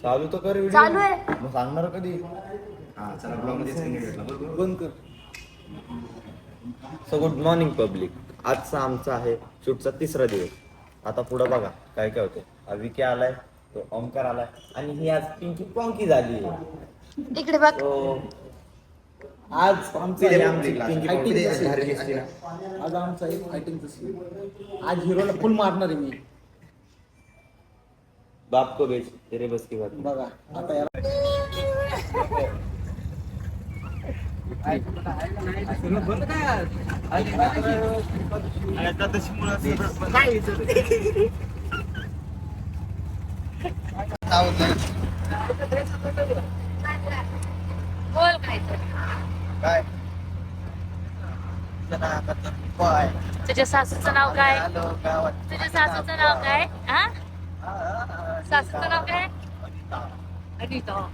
चालू तर कर, चालू आहे. मग सांगणार कधी? बंद कर. So good morning public. आजचा आमचा आहे शूटचा 3रा दिवस. आता पुढे बघा काय काय होते. विकी आलाय, तो ओमकार आलाय आणि ही आज पिंकी पॉंकी झाली. इकडे बघ. आज आमचं आज आमचा एक फायटिंगचा सीन. आज हिरोला फुल मारणार आहे मी. बाप को बेच तेरे बस की बात. बघा आता याला बोल काय तुझ्या सासूचं नाव काय? तुझ्या सासूचं नाव काय? हा, सासूचं नाव काय? अनिता.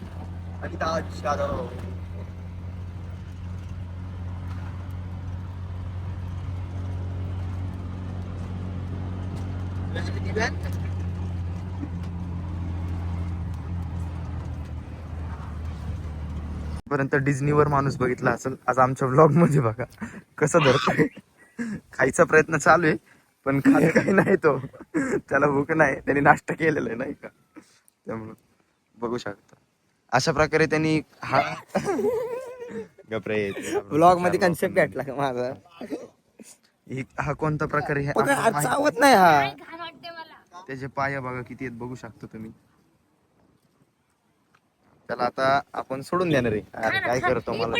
पर्यंत डिझनीवर माणूस बघितला असेल. आज आमच्या व्लॉग मध्ये बघा कसं धरतोय. खायचा प्रयत्न चालू आहे पण खात काही नाही. तो त्याला भूक नाही, त्यांनी नाश्ता केलेला आहे नाही का, त्यामुळं बघू शकता अशा प्रकारे त्यांनी हा गप्रे ब्लॉग मध्ये कन्सेप्ट भेटला का माझा. हा कोणता प्रकारे चावत नाही हा. घाण वाटते मला. त्याचे पाय बघा किती आहेत बघू शकता तुम्ही. त्याला आता आपण सोडून देणार आहे. अरे काय करतो मला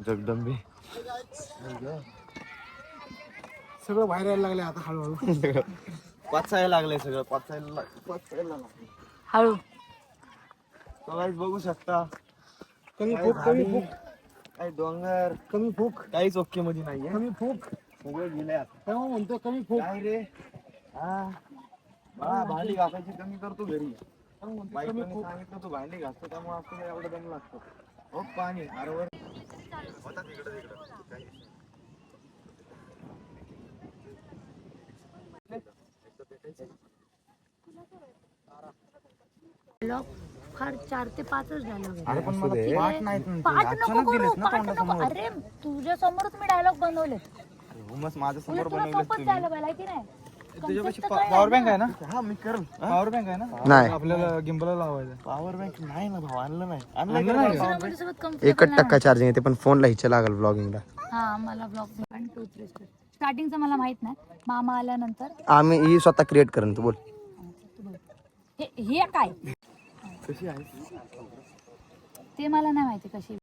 जगदंबे. सगळं बाहेर यायला लागले आता हळूहळू. पाचायला लागलंय सगळं. पाचायला हळू. बघू शकता. कमी फूक, कमी फूक. काय डोंगर, कमी फूक. काहीच ओके मध्ये नाहीये. कमी फूक. सगळं गेलंय आता. तेव्हा म्हणतो कमी फूक. काय रे भांडी घासायची कमी करतो घरी. बायकोने सांगितलं तू भांडी घासतो त्यामुळे आपलं एवढं दम लागतो. हो पाणी बरोबर. ब्लॉग फार 4 ते 5च डायलॉग. अरे पण मला पाठ नाहीत पाठ नको करू, पाठ नको. अरे तुझ्या समोरच मी डायलॉग बनवले. माझ्या समोर तुला सोपंच झालं पाहिजे की नाही. पॉवर बँक आहे ना. हा मी करल. पॉवर बँक आहे ना. नाही आपल्याला गिंबलला लावायचं. पॉवर बँक नाही ना भाऊ. आणलं नाही. एकच टक्का चार्जिंग येते पण फोनला हिच्या लागल ब्लॉगिंगला. हा मला ब्लॉग आणि टूथपेस्ट स्टार्टिंगचं मला माहित नाही. मामा आल्यानंतर आम्ही ही स्वतः क्रिएट करेन. तू बोल. हे काय कशी आहे ते मला नाही माहिती. कशी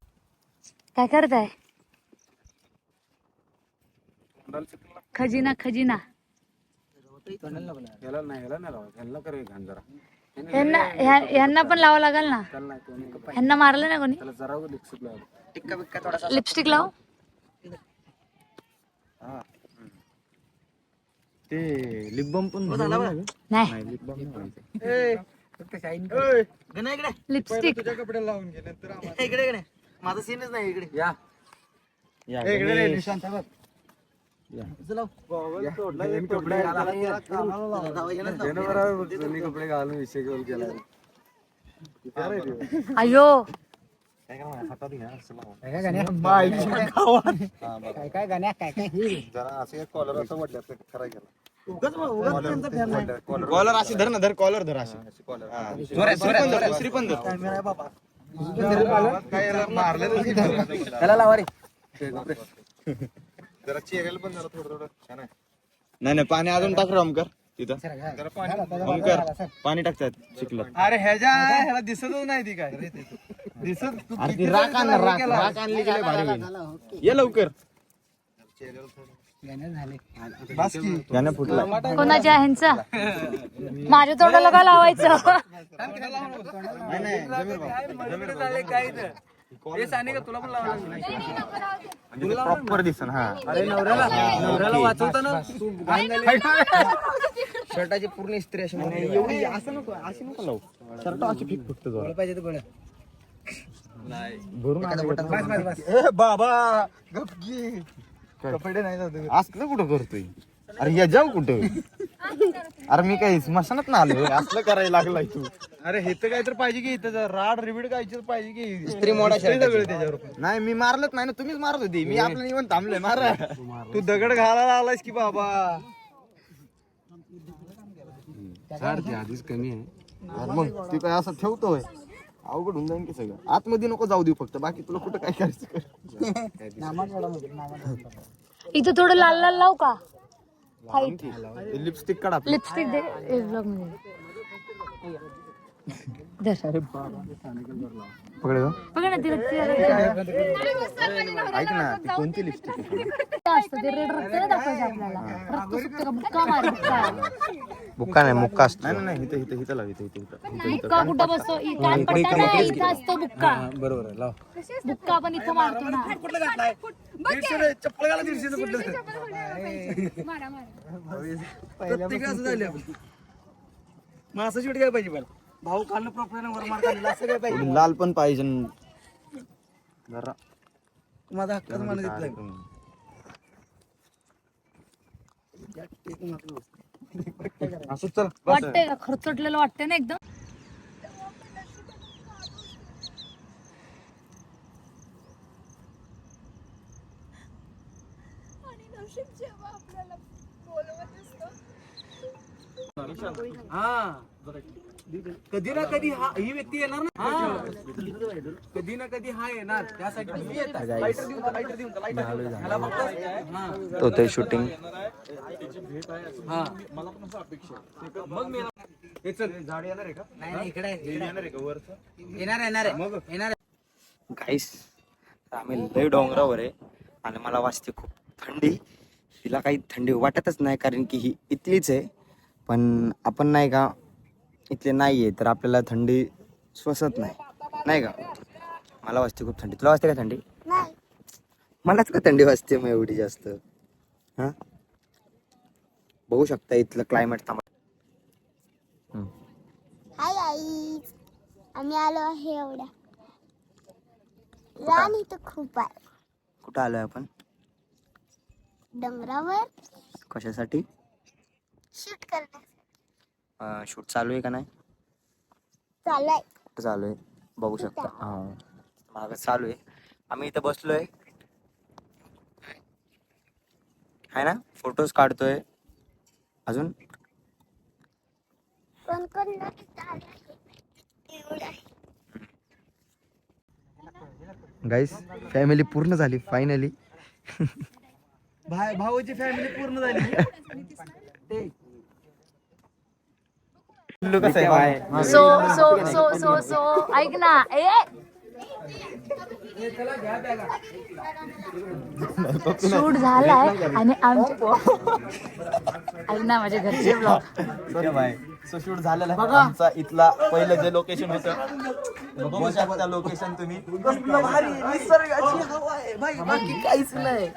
काय करताय? खजिना खजिना. ह्यांना पण लावावं लागेल ना. ह्यांना मारलं ना कोणी. लिपस्टिक लाव. ते लिपबम पण नाही लिपस्टिक. तुझ्या कपडे लावून घे नंतर इकडे माझा सीनच नाही. इकडे या निशांत कपडे घालून विषय घेऊन गेला. अयो काय गाण्या काय जरा असं कॉलर असं वाटलं खरा गेला. कॉलर अशी धर ना. धर कॉलर धर अशी. दुसरी पण धर. त्याला लावा रे. जरा चेहऱ्याला पण जरा थोडं थोडं छान आहे. नाही पाणी अजून टाक. ओमकर तिथं ओमकर पाणी टाकतात चिखलात. अरे ह्याला दिसतच नाही ती काय दिसत. राख आणली गेले भारी होईल. ये लवकर. गाणं फुटलं. कोणाच्या ह्यांचा माझ्या तोंडाला का लावायचं. तुला पण लावा म्हणजे प्रॉपर दिसन. हा अरे नवऱ्याला वाचवताना शर्टाची पूर्ण इस्त्री अशी एवढी असं नको, अशी नको लावू. शर्ट अशी फिक फक्त जोरात. पाहिजे तर गोळ्या भरून बाबा गपकी कपडे नाही जात असलं कुठं करतोय? अरे या जाऊ कुठं? अरे मी काही स्मशानात ना आलो, असलं करायला लागलाय तू. अरे हे तर काय तर पाहिजे की इथं राड रिबीड कायची पाहिजे की इस्त्री मोडा सगळं त्याच्यावर नाही मी मारलंच नाही ना, तुम्हीच मारत होती. मी आपलं निवण थांबलोय. मारा. तू दगड घालायला आलायस की बाबा आधीच कमी आहे. अरे मग ते काय असं ठेवतोय, अवघड होऊन जाईन की सगळं. आतमध्ये नको जाऊ देऊ फक्त, बाकी तुला कुठं काय करायचं कर. इथं थोडं लाल लाल लावू का? लिपस्टिक काढा. लिपस्टिक दे vlog मध्ये. धर. पकड गं. बघा ना तिला ऐक ना, ती कोणती लिपस्टिक आहे? असतं ते रेड रक्त नाही दाखवायचं आपल्याला. रक्त सुटतं का बुक्का मार बुक्का. बुक्का नाही, मुक्का असतो. नाही नाही, इथं इथं इथं लाव, इथं इथं इथं. बुक्का कुठं बसतो? इथं असतो बुक्का. बरोबर आहे लाव बुक्का आपण इथं मारतो ना. चप्पल घाला 150 कुठलं प्रत्येक असं झालं मासाची वेट काय पाहिजे पण भाऊ खाल्लं प्रॉपर वर मार खाल्ला असं काय पाहिजे लाल पण पाहिजे जरा. माझा हक्काच मला देत नाही असं चल. वाटतंय का खर्चटलेलं वाटतंय ना एकदम. हा कधी ना कधी हा ही व्यक्ती येणार ना कधी ना कधी हा येणार त्यासाठी तुम्ही येता. लायटर देऊन जा, लायटर देऊन जा, लायटर देऊन जा. ह्याला फक्त हा तो ते शूटिंग. हा मला पण असं अपेक्षा मग मी हे चल झाड येणार आहे का? नाही इकडे येणार आहे का वरचं? येणार आहे मग येणार गाईस आम्ही लय डोंगरावर आहे आणि मला वाजते खूप थंडी. हिला काही थंडी वाटतच नाही कारण की ही इथलीच आहे, पण आपण नाही का इथले नाही आहे तर आपल्याला थंडी स्वसत नाही का. मला वाजते खूप थंडी. तुला वाजते का थंडी? मलाच का थंडी वाजते मग एवढी जास्त? हा बघू शकता इथलं क्लायमेट. हाय गाईज, आम्ही आलो आहे एवढ्या रान इथं खूप आहे. कुठं आलोय आपण? डोंगरावर कशासाठी? शूट करण्यासाठी शूट चालू आहे का नाही? चालू आहे. कुठं चालू आहे बघू शकता. हा मागं चालू आहे. आम्ही इथं बसलोय आहे ना, फोटोज काढतोय. अजून कोण कोण एवढा गाईस फॅमिली पूर्ण झाली फायनली. भाऊची फॅमिली पूर्ण झाली कसं आहे? सो ऐक ना. शूट झालाय आणि आमच्या ऐक ना माझ्या घरचे ब्लॉग. सो शूट झालेला आहे. आमचा इथला पहिलं जे लोकेशन होतं बघू शकता. लोकेशन तुम्ही भारी निसर्गाची हवा आहे भाई बाकी काहीच नाही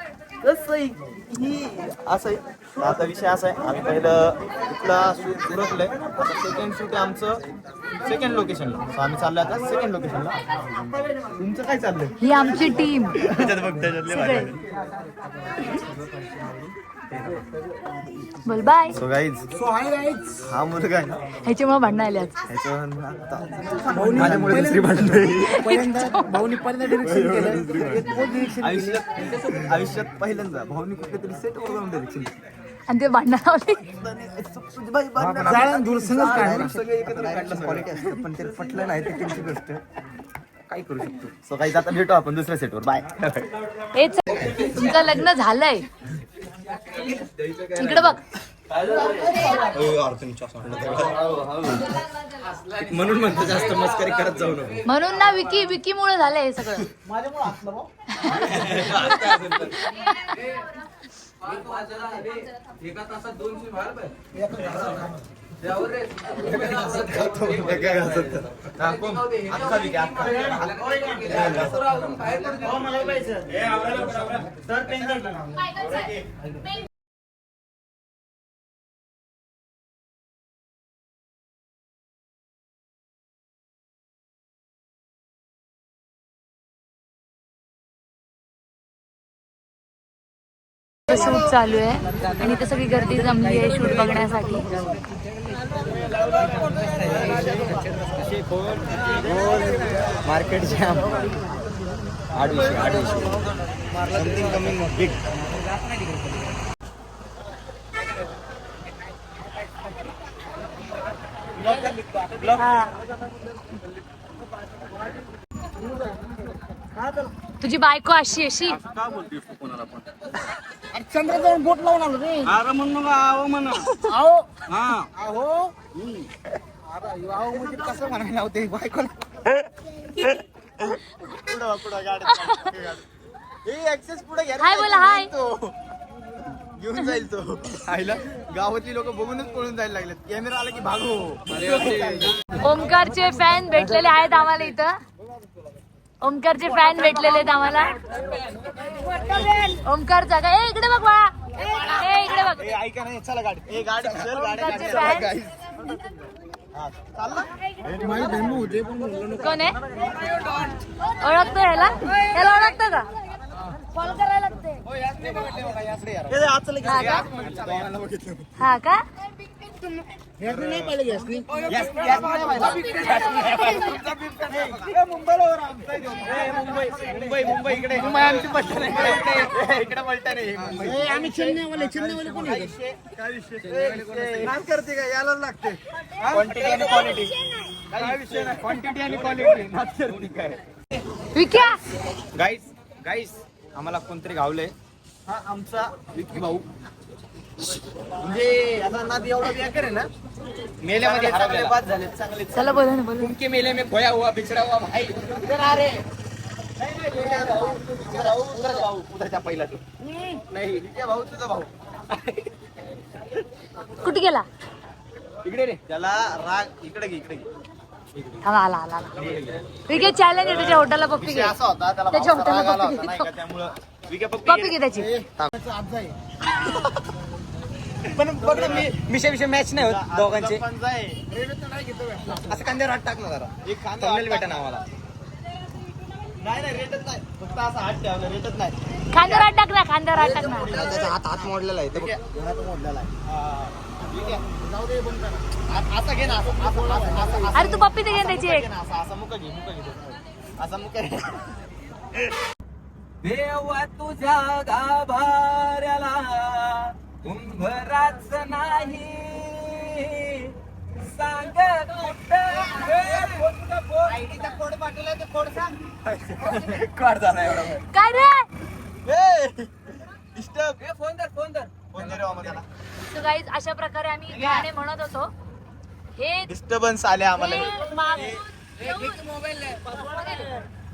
कसं ही असं आहे. आता विषय असा आहे, आम्ही पहिलं इथला शूट उरकलंय. आता सेकंड शूट आहे आमचं सेकंड लोकेशनला. सो आम्ही चाललोय आता सेकंड लोकेशनला. तुमचं काय चाललंय? ही आमची टीम. बोल बाय. सो गाईज हा मुलगा आहे ना, ह्याच्यामुळे भांडणं आले आज. माझ्यामुळे दुसरी भांडण भाऊनी पहिल्यांदा डिरेक्शन केलं आयुष्यात पहिल्यांदा भाऊनी कुठेतरी सेटवर जाऊन डायरेक्शन आणि ते भांडणं लावले. जाळून दूर संगच काढलं सगळे एकत्र काढलं. क्वालिटी असतं पण ते पटलं नाही, ते त्यांची गोष्ट काय करू शकतो. सो काही आता भेटू आपण दुसऱ्या सेटवर. बाय. हेच तुमचं लग्न झालंय. इकडे बघ. म्हणून म्हणतो जास्त मस्करी करत जाऊ नको. म्हणून ना विकी मुळे झालंय हे सगळं. एका तासात 200 बाहेर त्यावर रे. शूट चालू आहे आणि इथे सगळी गर्दी जमली आहे शूट बघण्यासाठी. Market jam 250 something coming big. तुझी बायको अशी अशी चंद्र जाऊन बोट लावून आलो रे. अरे मग मग आहो म्हणा आहो हा आहो अरे आहो म्हणजे कसं म्हणायला होते बायकोला. हाय बोला हाय. घेऊन जाईल तो आईला. गावातली लोक बघूनच पळून जायला लागलेत. कॅमेरा आला की भागो. ओमकारचे फॅन भेटलेले आहेत आम्हाला इथं. ओमकारचे फॅन भेटलेले आहेत आम्हाला. ओमकारचा का ए इकडे बघ बाळा. ए इकडे बघ. ऐका नाही चला गाडी. गाडी ओमकारचे फॅन कोण आहे? ओळखतो ह्याला? ह्याला ओळखतो का? कॉल करायला लागते. हा का? मुंबई इकडे आमची पट्टा नाही इकडे पलटा नाही. आम्ही चेन्नईवाले कोण काम करते का यायला लागते. क्वांटिटी आणि क्वालिटी काय विषय नाही. क्वांटिटी आणि क्वालिटी काय. विक्या गाईस आम्हाला कोणतरी गावलंय. हा आमचा विकी भाऊ. म्हणजे आता नाद एवढा बेकार आहे ना. मेल्यामध्ये चांगले बाद झाले चांगले. चला बोला ना बोला. उनके मेले में खोया हुआ बिछड़ा हुआ भाई इधर आ रे. भाऊ उधरच्या पहिला तू नाही विजय भाऊ तुझा भाऊ कुठे गेला? इकडे रे. त्याला राग इकडे घे. आला आला आला आला. विके चॅलेंज आहे तुझ्या हॉटेलला पप्पी घे. असा होता त्याला त्याच्या भावाचा राग आला हॉटेलला होता नाही का. त्यामुळं विके पप्पी घे त्याची. पण बघ ना मिशा मॅच नाही होत दोघांचे. असं कांद्यावर हात टाक ना जरा. एक कांदा भेटा ना आम्हाला. नाही रेटच नाही. फक्त असं हात ठेवला रेटच नाही. खांद्यावर हात टाक ना. खांद्यावर हात टाक ना. त्याचा हात मोडलेला आहे. मोडलेला आहे. जाऊ दे बंद कर. असं घे ना. असं अरे तू पप्पी दे त्याची एक. असं मुका घे. असा मुका घे. देवा तुझ्या गाभाऱ्याला उंबराच नाही सांग आयडीचा कोड पाठवलाय ते कोड सांग. काढ झाला एवढा. काय रे? डिस्टर्ब फोन धर फोन दे रे मामा त्याला. So guys, अशा प्रकारे आम्ही गाणे म्हणत होतो. हे डिस्टर्बन्स आले आम्हाला. मोबाईल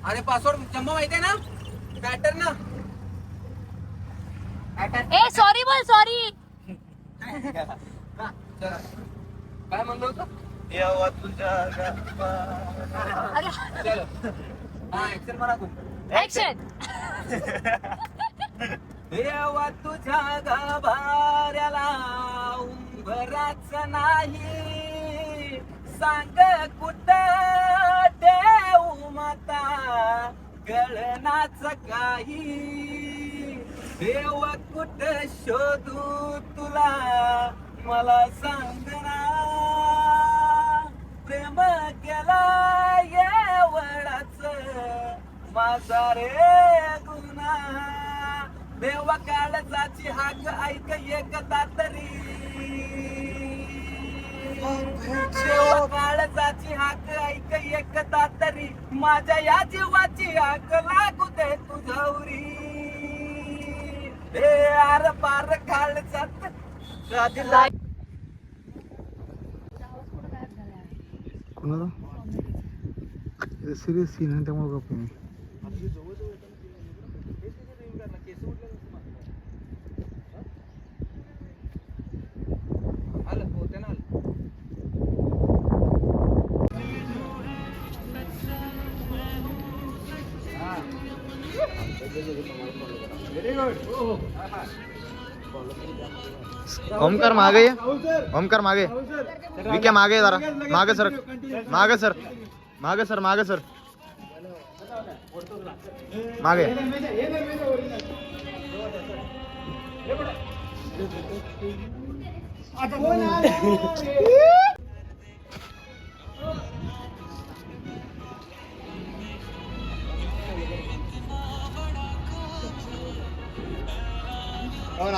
अरे पासवर्ड जम्मा माहिती आहे ना. पॅटर्न ना. ए सॉरी बोल सॉरी. काय म्हणलो होतो. येवा तुझ्या चलो हा ऍक्शन म्हणा तू. ऍक्शन. देवा तुझ्या गाभाऱ्याला उंबराच नाही सांग कुठं देऊ माता गळनाच काही. देव कुठं शोधू तुला मला सांग ना. प्रेम केला एवढाच माझा रे गुन्हा. देवा काळजाची हाक ऐक एकदा तरी. देवा काळजाची हाक ऐक एकदा तरी. माझ्या या जीवाची हाक लागू दे तुझ्यावरी. हे आर पार काळजात राधीला. कोणाला सिरियस सीन आहे त्यामुळे गप्प मी. आलं होते ना. ओमकार मागे ये. ओमकार मागे. विके मागे ये जरा. मागे सर. मागे सर. मागे सर. मागे सर. मागे.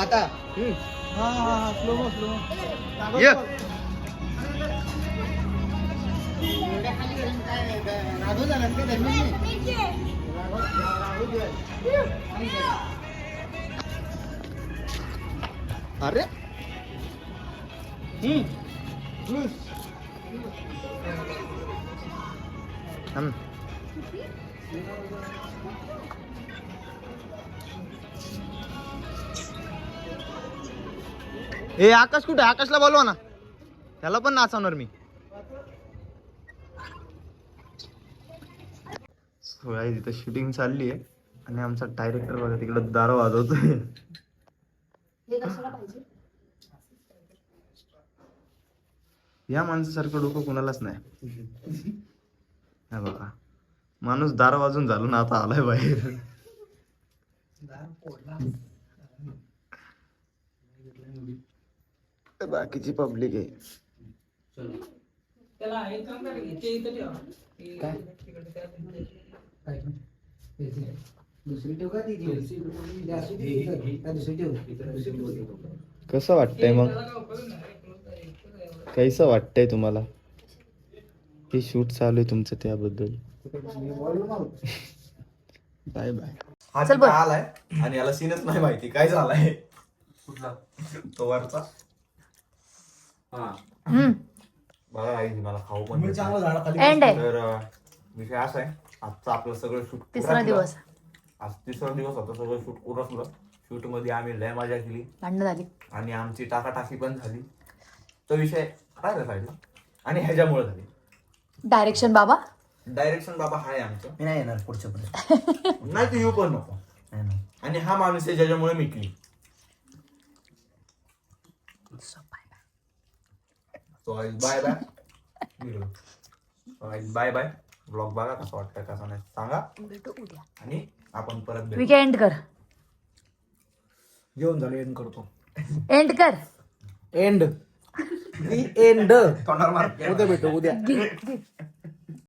आता ये. अरे ए आकाश कुठे? आकाशला बोलवा ना, त्याला पण नाचवणार मी. तिथं शूटिंग चालली आहे आणि आमचा डायरेक्टर बघा तिकडे दार वाजवतोय. या माणसासारखं डोकं कुणालाच नाही. हा बघा माणूस दार वाजून झालो ना आता आलाय बाहेर. बाकीची पब्लिक आहे. कसं वाटतंय मग? कैसं वाटतंय तुम्हाला हे शूट चालू आहे तुमचं त्याबद्दल? Bye bye. हा चल बोल. आलाय आणि याला सीनच नाही माहिती काय झालाय. तो वरचा बघा आई मला खाऊ पण देत नाही. एंड आहे. तर विषय असा आहे, आजचं आपलं सगळं शूट तिसरा दिवस. आज तिसरा दिवस होता. सगळं शूट उरसलं. शूट मध्ये आम्ही लय मजा केली भांडणं झाली. आणि आमची टाकाटाकी पण झाली. तो विषय राहिला साईडला आणि ह्याच्यामुळे झाली. डायरेक्शन बाबा. डायरेक्शन बाबा हाय आमचं. मी नाही येणार पुढच्या पर्यंत. नाही तू येऊ पण नको. आणि हा माणूस आहे ज्याच्यामुळे मिटली. Bye bye. Bye bye. Blog बघा कसं वाटतं कसं नाही सांगा भेटू उद्या. आणि आपण परत भेटू. वीकेंड कर. जेवण झालं एंड करतो. एंड कर. एंड. एंड. तोंडावर मार. उद्या भेटू उद्या. गी- गी.